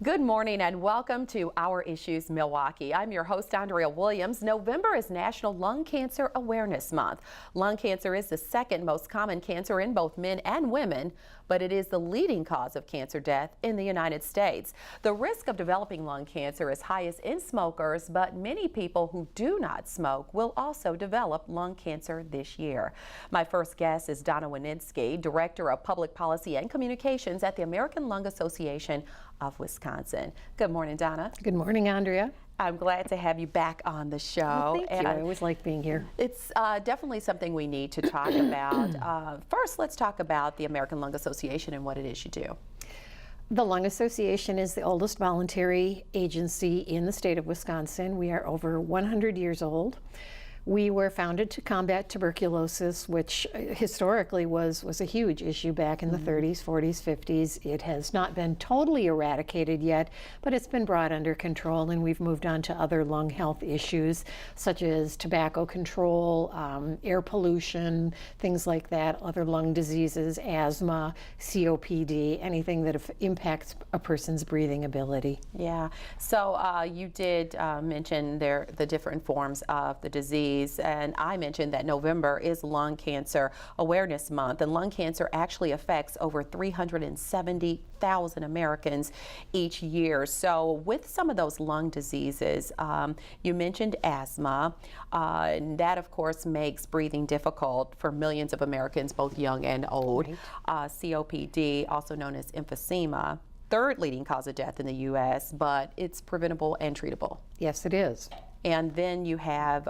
Good morning and welcome to Our Issues Milwaukee. I'm your host, Andrea Williams. November is National Lung Cancer Awareness Month. Lung cancer is the second most common cancer in both men and women, but it is the leading cause of cancer death in the United States. The risk of developing lung cancer is highest in smokers, but many people who do not smoke will also develop lung cancer this year. My first guest is Dona Wininsky, Director of Public Policy and Communications at the American Lung Association of Wisconsin. Good morning, Dona. Good morning, Andrea. I'm glad to have you back on the show. Well, thank you. I always like being here. It's definitely something we need to talk about. First, let's talk about the American Lung Association and what it is you do. The Lung Association is the oldest voluntary agency in the state of Wisconsin. We are over 100 years old. We were founded to combat tuberculosis, which historically was a huge issue back in the 30s, 40s, 50s. It has not been totally eradicated yet, but it's been brought under control, and we've moved on to other lung health issues, such as tobacco control, air pollution, things like that, other lung diseases, asthma, COPD, anything that impacts a person's breathing ability. Yeah, so you did mention the different forms of the disease. And I mentioned that November is Lung Cancer Awareness Month, and lung cancer actually affects over 370,000 Americans each year. So with some of those lung diseases, you mentioned asthma, and that of course makes breathing difficult for millions of Americans, both young and old. Right. COPD, also known as emphysema, third leading cause of death in the U.S., but it's preventable and treatable. Yes, it is. And then you have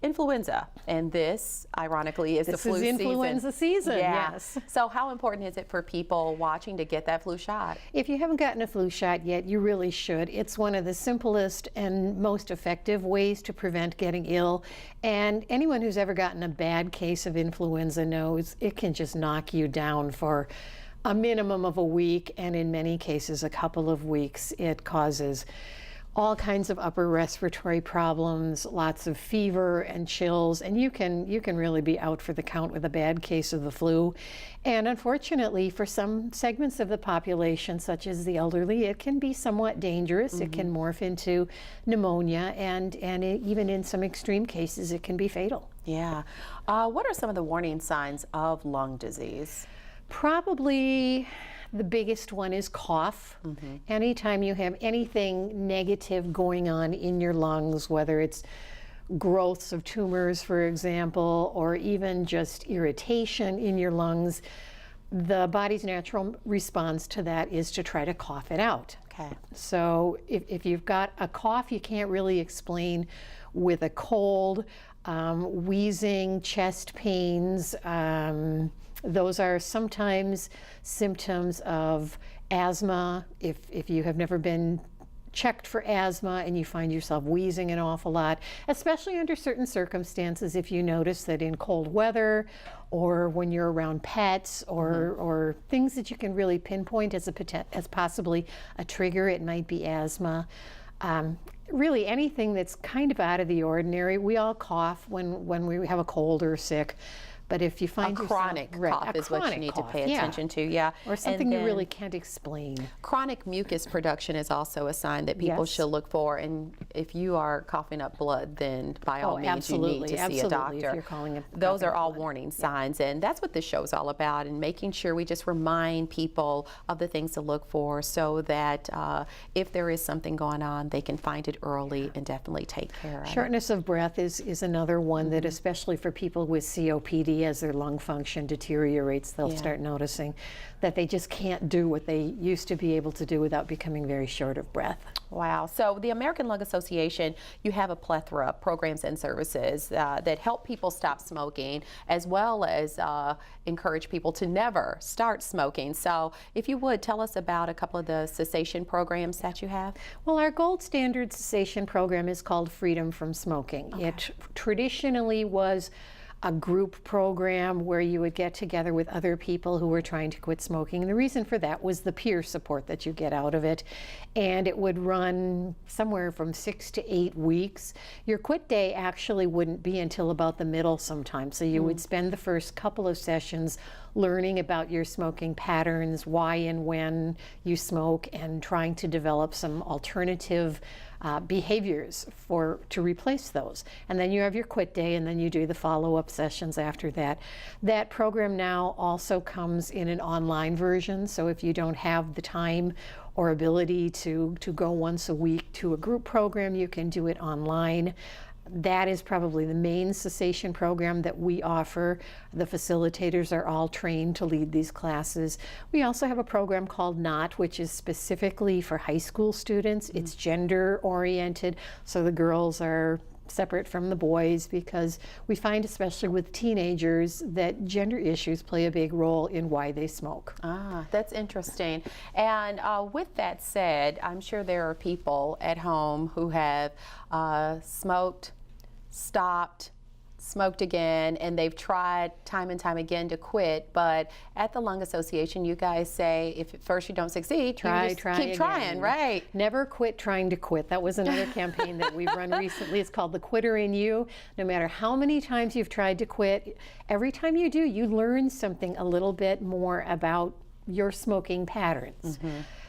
influenza, and this, ironically, is the flu season. This is influenza season, yeah. Yes. So how important is it for people watching to get that flu shot? If you haven't gotten a flu shot yet, you really should. It's one of the simplest and most effective ways to prevent getting ill. And anyone who's ever gotten a bad case of influenza knows it can just knock you down for a minimum of a week, and in many cases a couple of weeks. It causes all kinds of upper respiratory problems, lots of fever and chills, and you can really be out for the count with a bad case of the flu. And unfortunately, for some segments of the population, such as the elderly, it can be somewhat dangerous. It can morph into pneumonia, and even in some extreme cases, it can be fatal. Yeah. What are some of the warning signs of lung disease? Probably the biggest one is cough. Anytime you have anything negative going on in your lungs, whether it's growths of tumors, for example, or even just irritation in your lungs, the body's natural response to that is to try to cough it out. Okay. So if you've got a cough you can't really explain with a cold, wheezing, chest pains, those are sometimes symptoms of asthma. If you have never been checked for asthma and you find yourself wheezing an awful lot, especially under certain circumstances, if you notice that in cold weather or when you're around pets or things that you can really pinpoint as possibly a trigger, it might be asthma. Really anything that's kind of out of the ordinary. We all cough when we have a cold or sick. But if you find a chronic cough is what you need to pay attention to, yeah. Or something you really can't explain. Chronic mucus production is also a sign that people should look for, and if you are coughing up blood, then by all means you need to see a doctor. If you're calling Those are all warning signs, and that's what this show is all about, and making sure we just remind people of the things to look for so that if there is something going on, they can find it early and definitely take care of it. Shortness of breath is another one that, especially for people with COPD, as their lung function deteriorates, they'll start noticing that they just can't do what they used to be able to do without becoming very short of breath. Wow. So the American Lung Association, you have a plethora of programs and services that help people stop smoking, as well as encourage people to never start smoking. So if you would, tell us about a couple of the cessation programs that you have. Well, our gold standard cessation program is called Freedom from Smoking. Okay. It traditionally was a group program where you would get together with other people who were trying to quit smoking. And the reason for that was the peer support that you get out of it. And it would run somewhere from 6 to 8 weeks. Your quit day actually wouldn't be until about the middle sometimes. So you would spend the first couple of sessions learning about your smoking patterns, why and when you smoke, and trying to develop some alternative behaviors to replace those. And then you have your quit day, and then you do the follow-up sessions after that. That program now also comes in an online version, so if you don't have the time or ability to go once a week to a group program, you can do it online. That is probably the main cessation program that we offer. The facilitators are all trained to lead these classes. We also have a program called NOT, which is specifically for high school students. It's gender oriented, so the girls are separate from the boys, because we find, especially with teenagers, that gender issues play a big role in why they smoke. Ah, that's interesting. And with that said, I'm sure there are people at home who have smoked, stopped, smoked again, and they've tried time and time again to quit, but at the Lung Association, you guys say if at first you don't succeed, try keep again. trying, right? Never quit trying to quit. That was another campaign that we've run recently. It's called The Quitter in You. No matter how many times you've tried to quit, every time you do, you learn something a little bit more about your smoking patterns.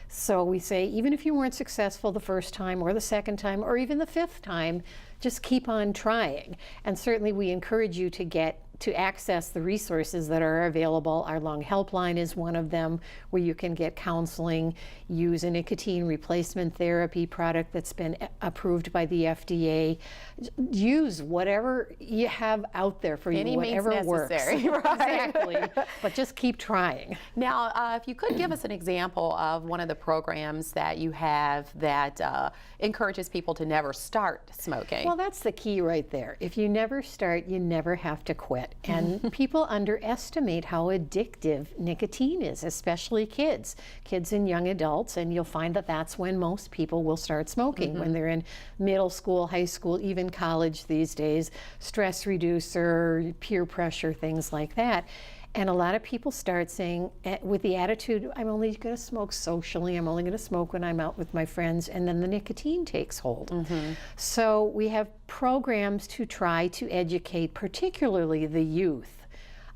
So we say, even if you weren't successful the first time or the second time or even the fifth time, just keep on trying. And certainly we encourage you to access the resources that are available. Our lung helpline is one of them, where you can get counseling, use a nicotine replacement therapy product that's been approved by the FDA. Use whatever you have out there for you, whatever works. Necessary, right? Exactly. But just keep trying. Now, if you could give us an example of one of the programs that you have that encourages people to never start smoking. Well, that's the key right there. If you never start, you never have to quit. And people underestimate how addictive nicotine is, especially kids and young adults. And you'll find that that's when most people will start smoking, when they're in middle school, high school, even college these days. Stress reducer, peer pressure, things like that. And a lot of people start saying, with the attitude, I'm only going to smoke socially, I'm only going to smoke when I'm out with my friends, and then the nicotine takes hold. So we have programs to try to educate, particularly the youth,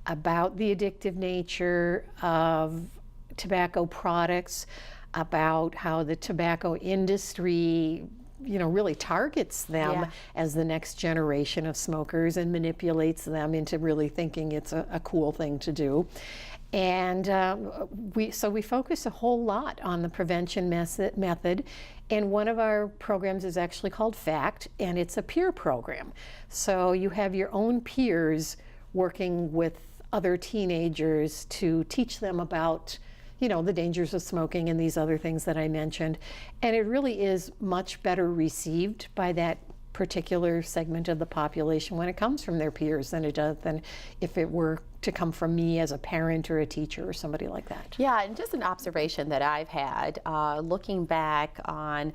about the addictive nature of tobacco products, about how the tobacco industry really targets them as the next generation of smokers and manipulates them into really thinking it's a cool thing to do. And we focus a whole lot on the prevention method. And one of our programs is actually called FACT, and it's a peer program. So you have your own peers working with other teenagers to teach them about the dangers of smoking and these other things that I mentioned. And it really is much better received by that particular segment of the population when it comes from their peers than if it were to come from me as a parent or a teacher or somebody like that. Yeah, and just an observation that I've had, looking back on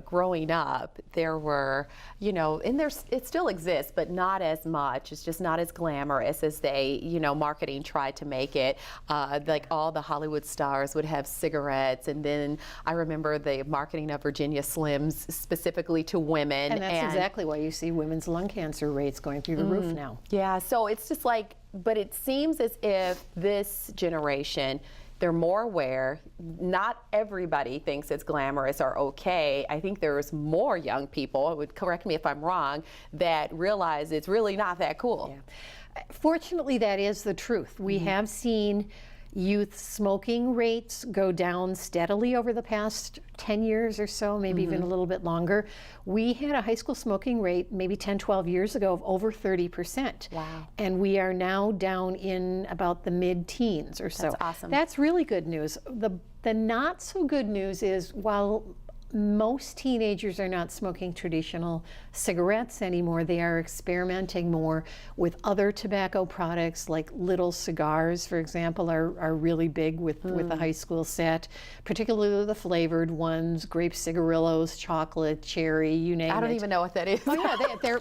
growing up, there were, and it still exists, but not as much. It's just not as glamorous as they, marketing tried to make it. Like all the Hollywood stars would have cigarettes, and then I remember the marketing of Virginia Slims specifically to women. And that's exactly why you see women's lung cancer rates going through the roof now. Yeah, so it's just like, but it seems as if this generation, they're more aware. Not everybody thinks it's glamorous or okay. I think there's more young people, would correct me if I'm wrong, that realize it's really not that cool. Yeah. Fortunately, that is the truth. We have seen youth smoking rates go down steadily over the past 10 years or so, maybe even a little bit longer. We had a high school smoking rate maybe 10, 12 years ago of over 30%. Wow. And we are now down in about the mid-teens or so. That's awesome. That's really good news. The not so good news is, while most teenagers are not smoking traditional cigarettes anymore. They are experimenting more with other tobacco products, like little cigars, for example, are really big with the high school set, particularly the flavored ones, grape cigarillos, chocolate, cherry, you name it. I don't even know what that is. Oh yeah, they're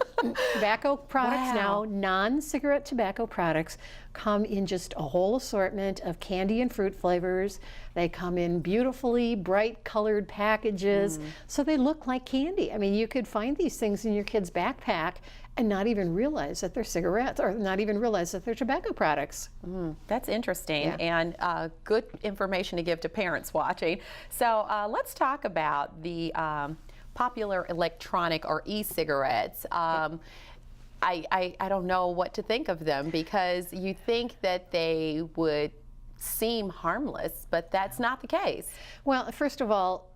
tobacco products Wow. now. Non-cigarette tobacco products come in just a whole assortment of candy and fruit flavors. They come in beautifully bright colored packages, so they look like candy. I mean, you could find these things in your kid's backpack and not even realize that they're cigarettes, or not even realize that they're tobacco products. That's interesting, Yeah. and good information to give to parents watching. So let's talk about the popular electronic or e-cigarettes. I don't know what to think of them, because you think that they would seem harmless, but that's not the case. Well, first of all,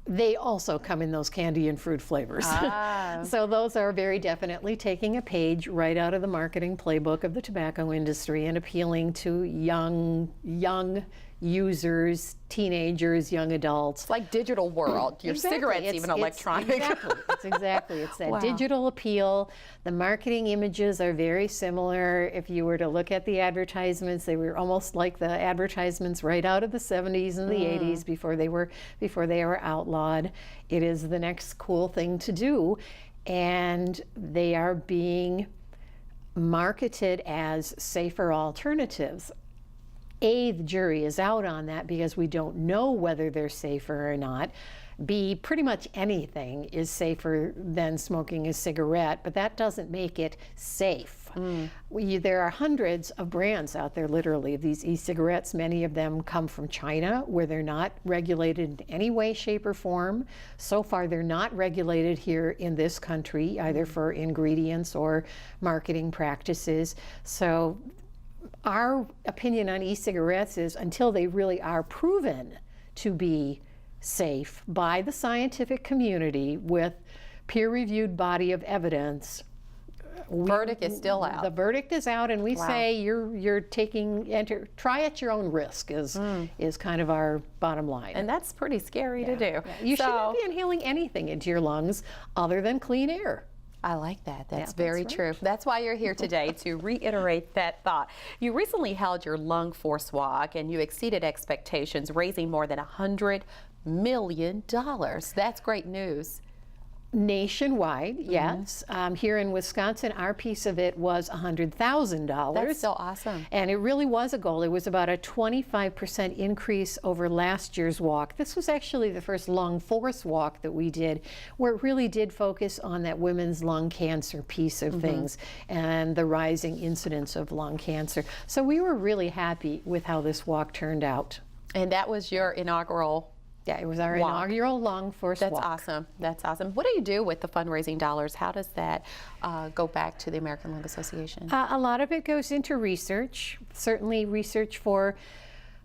they also come in those candy and fruit flavors. So those are very definitely taking a page right out of the marketing playbook of the tobacco industry and appealing to young users, teenagers, young adults. It's like digital world. Your Exactly. cigarette's even electronic. Exactly. It's that Wow. digital appeal. The marketing images are very similar. If you were to look at the advertisements, they were almost like the advertisements right out of the 70s and the 80s before they were outlawed. It is the next cool thing to do, and they are being marketed as safer alternatives. A, the jury is out on that because we don't know whether they're safer or not. B, pretty much anything is safer than smoking a cigarette, but that doesn't make it safe. There are hundreds of brands out there, literally, of these e-cigarettes. Many of them come from China, where they're not regulated in any way, shape, or form. So far, they're not regulated here in this country, either for ingredients or marketing practices. So our opinion on e-cigarettes is, until they really are proven to be safe by the scientific community with peer-reviewed body of evidence, Verdict is still out. the verdict is out, and we say you're try at your own risk is kind of our bottom line. And that's pretty scary to do. Yeah. You shouldn't be inhaling anything into your lungs other than clean air. I like that. That's Yeah, very that's true. right. That's why you're here today, to reiterate that thought. You recently held your lung force walk, and you exceeded expectations, raising more than $100 million. That's great news. Nationwide, yes. Here in Wisconsin, our piece of it was $100,000. That's so awesome. And it really was a goal. It was about a 25% increase over last year's walk. This was actually the first lung force walk that we did, where it really did focus on that women's lung cancer piece of things and the rising incidence of lung cancer. So we were really happy with how this walk turned out. And that was your inaugural. Yeah, it was our Walk. inaugural lung force That's walk. awesome. That's awesome. What do you do with the fundraising dollars? How does that go back to the American Lung Association? A lot of it goes into research, certainly research for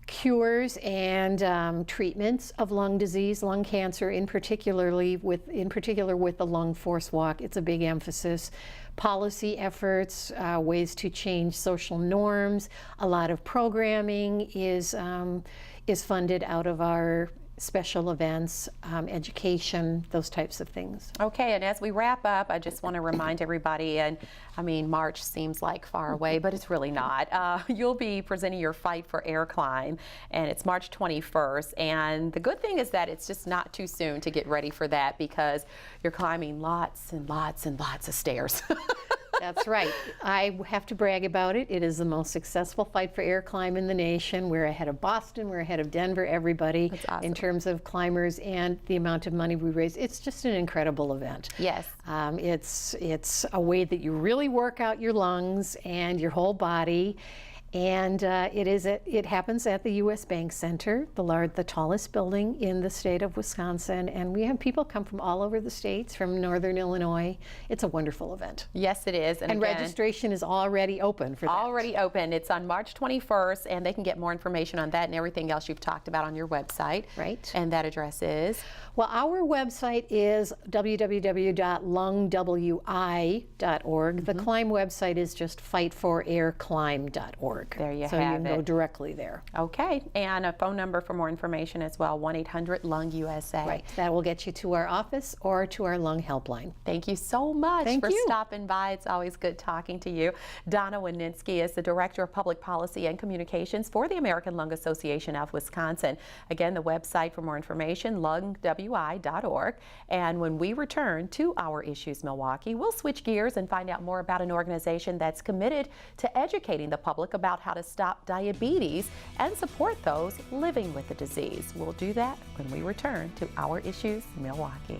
cures and treatments of lung disease, lung cancer, in particular with the lung force walk. It's a big emphasis. Policy efforts, ways to change social norms. A lot of programming is funded out of our special events, education, those types of things. Okay, and as we wrap up, I just want to remind everybody, and I mean, March seems like far away, but it's really not. You'll be presenting your Fight for Air climb, and it's March 21st. And the good thing is that it's just not too soon to get ready for that, because you're climbing lots and lots and lots of stairs. That's right. I have to brag about it. It is the most successful Fight for Air climb in the nation. We're ahead of Boston, we're ahead of Denver, everybody. That's awesome. In terms of climbers and the amount of money we raise. It's just an incredible event. Yes. It's a way that you really work out your lungs and your whole body. And it happens at the U.S. Bank Center, the tallest building in the state of Wisconsin. And we have people come from all over the states, from northern Illinois. It's a wonderful event. Yes, it is. And again, registration is already open for that. already open. It's on March 21st, and they can get more information on that and everything else you've talked about on your website. Right. And that address is? Well, our website is www.lungwi.org. The climb website is just fightforairclimb.org. lung.org. There you so you have can go it. directly there. Okay, and a phone number for more information as well, 1-800-LUNG-USA. Right. That will get you to our office or to our lung helpline. Thank you so much Thank for you. stopping by. It's always good talking to you. Dona Wininsky is the Director of Public Policy and Communications for the American Lung Association of Wisconsin. Again, the website for more information, lungwi.org. And when we return to Our Issues Milwaukee, we'll switch gears and find out more about an organization that's committed to educating the public about how to stop diabetes and support those living with the disease. We'll do that when we return to Our Issues Milwaukee.